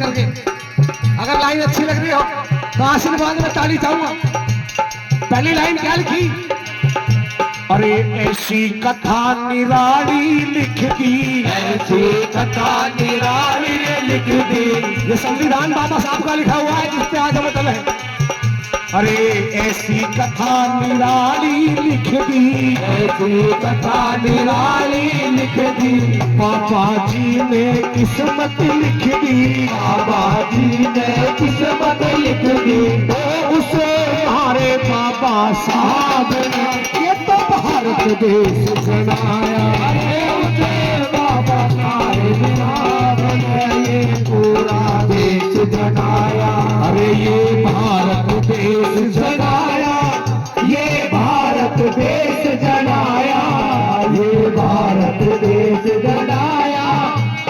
करके। अगर लाइन अच्छी लग रही हो तो आशीर्वाद में ताली चाहूंगा। पहली लाइन क्या लिखी? अरे ऐसी कथा निराली लिख दी, ऐसी कथा निराली लिख दी। ये संविधान बाबा साहब का लिखा हुआ है जिसपे आज मतलब है। अरे ऐसी कथा निराली लिख दी, ऐसी कथा निराली लिख दी। पापा जी ने किस्मत लिख दी, बाबा जी ने किस्मत लिख दी। उसे हमारे बाबा साहब ने ये तो भारत देश जनाया। अरे उसे बाबा साहेब ने ये पूरा देश जनाया। अरे ये भारत देश जनाया, ये भारत देश जनाया, ये भारत देश जनाया,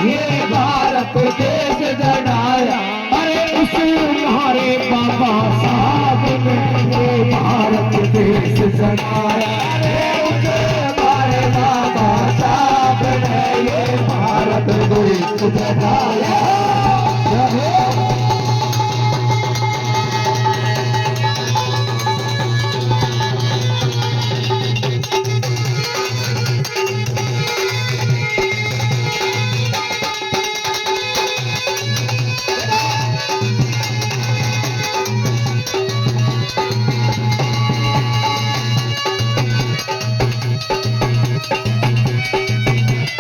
ये भारत देश जनाया। अरे उसे हमारे बाबा साहब ने ये भारत देश जनाया। अरे उसे हमारे बाबा साहब ने ये भारत देश जनाया।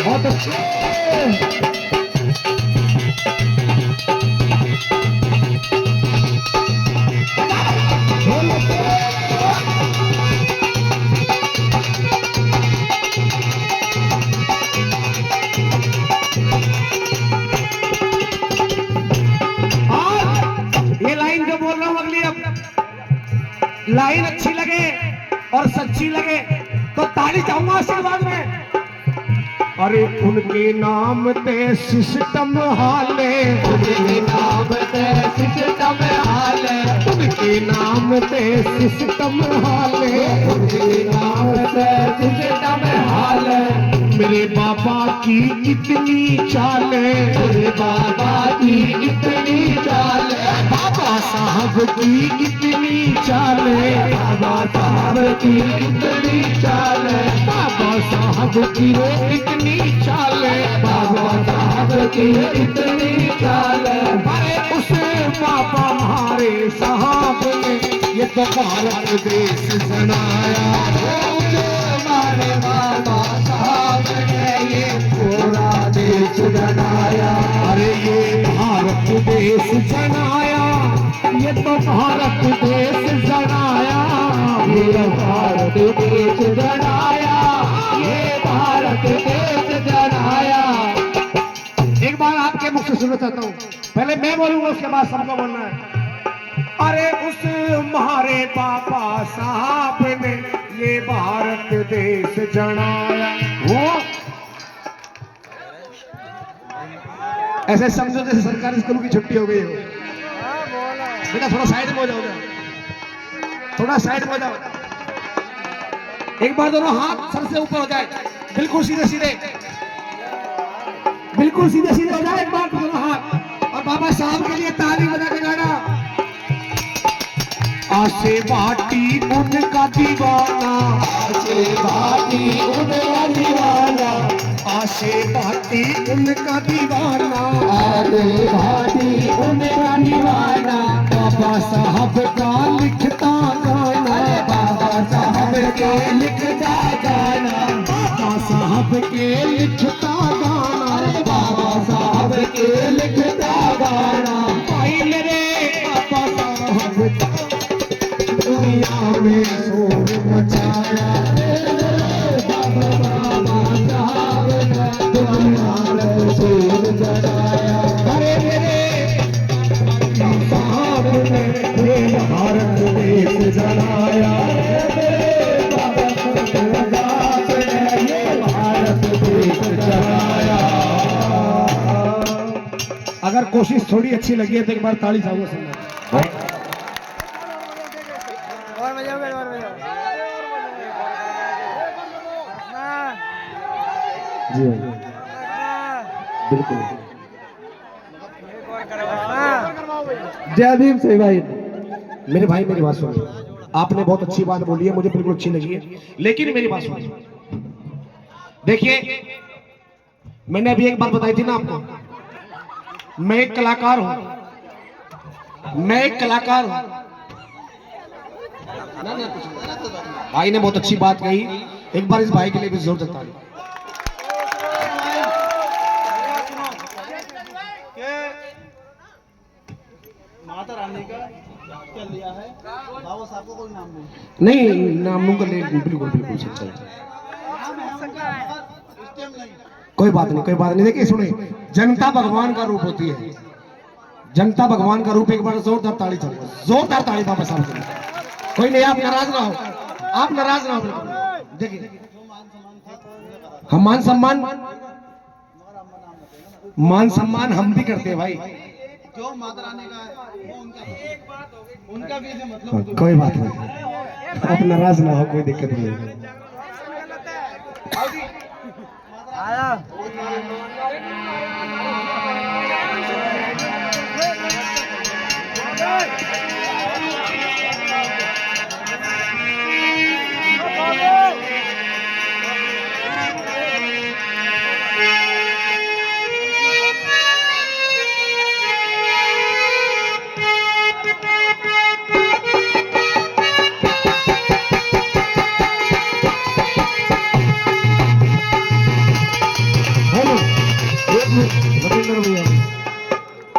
बहुत अच्छे। ये लाइन जो बोल रहा हूं अगली, अब लाइन अच्छी लगे और सच्ची लगे तो ताली चाहूंगा आशीर्वाद में। अरे उनके नाम ते सिस्टम हाले, उनके नाम से सिस्टम हाले, उनके नाम ते सिस्टम हाले, उनके नाम से सिस्टम हाले। मेरे बाबा की इतनी चाले, मेरे बाबा की इतनी चाल, बाबा साहब की इतनी चाले, बाबा साहब की इतनी चाल, बाबा साहब की वो इतनी चाले, बाबा साहब की इतनी चाल। अरे उसे बाबा हमारे साहब ने ये तो भारत देश जनाया। उसे हमारे बाबा साहब ने ये पूरा देश जनाया। अरे ये भारत देश जनाया, ये तो भारत देश जनाया। ये भारत देश जनाया, ये भारत देश जनाया। एक बार आपके मुख से सुनना चाहता हूँ, पहले मैं बोलूंगा उसके बाद सबको बोलना है। अरे उस हमारे बाबा साहब ने ये भारत देश जनाया। वो ऐसे समझो जैसे सरकारी स्कूल की छुट्टी हो गई हो। बेटा थोड़ा साइड में हो जाओ, थोड़ा साइड में हो जाओ। एक बार दोनों हाथ सर से ऊपर हो जाए, बिल्कुल सीधे सीधे, बिल्कुल सीधे सीधे हो जाए। एक बार दोनों हाथ, और बाबा साहब के लिए ताली बजा के गाना। आसे बाटी उनका दीवाना, आसे बाटी उनका दीवाना, आसे बाटी उनका दीवाना, आसे बाटी उनका दीवाना। बाबा साहब का लिखता गाना, बाबा साहब के लिखता गाना, बाबा साहब के लिखता गाना, बाबा साहब के लिखता गाना। भाई मेरे बाबा साहब दुनिया में शोर मचाया। बाबा साहब ने दुनिया में शोर जगाया। अरे मेरे साहब ने ये भारत देश जनाया। बाबा साहब ने ये भारत देश जगाया। अगर कोशिश थोड़ी अच्छी लगी है तो एक बार ताली चाहूंगा सुनना। और बजाओ और बजाओ। जी बिल्कुल। एक और करो। जय भीम सही भाई। मेरे भाई मेरी बात सुनिए, आपने बहुत अच्छी बात बोली है, मुझे बिल्कुल अच्छी लगी है, लेकिन मेरी बात सुनिए। देखिए, मैंने अभी एक बात बताई थी ना आपको, मैं एक कलाकार हूं, मैं एक कलाकार हूं। भाई ने बहुत अच्छी बात कही, एक बार इस भाई के लिए भी जोर देता हूं। माता रानी का क्या लिया है बाबा साहब को कोई नाम नहीं, नाम लूंगा, बिल्कुल बिल्कुल सच्चाई। नहीं। कोई बात नहीं, कोई बात नहीं। देखिए सुने, जनता भगवान का रूप होती है, जनता भगवान का रूप। एक बार जोरदार ताली चलो, जोरदार ताली बाबा साहब के लिए। कोई नहीं, आप नाराज ना हो, आप नाराज ना हो। देखिए, हम मान सम्मान हम भी करते हैं भाई। जो माता रानी का है वो उनका भी मतलब कोई बात नहीं, आप नाराज ना हो, कोई दिक्कत नहीं है। आया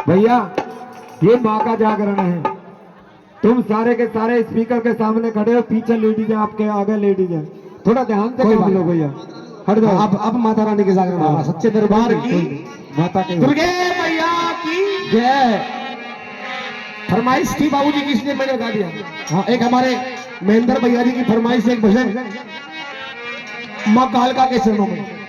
भैया ये माँ का जागरण है। तुम सारे के सारे स्पीकर के सामने खड़े हो, पीछे लेडीज है, आपके आगे लेडीज है। थोड़ा ध्यान से कोई काम बात लो भैया। हट जाओ। अब माता रानी के जागरण होगा, सच्चे दरबार की माता के दुर्गे मैया की जय। फरमाइश थी बाबूजी की, इसलिए मैंने गा दिया। हाँ, एक हमारे महेंद्र भैया जी की फरमाइश, एक भजन माँ कालका के चरणों में।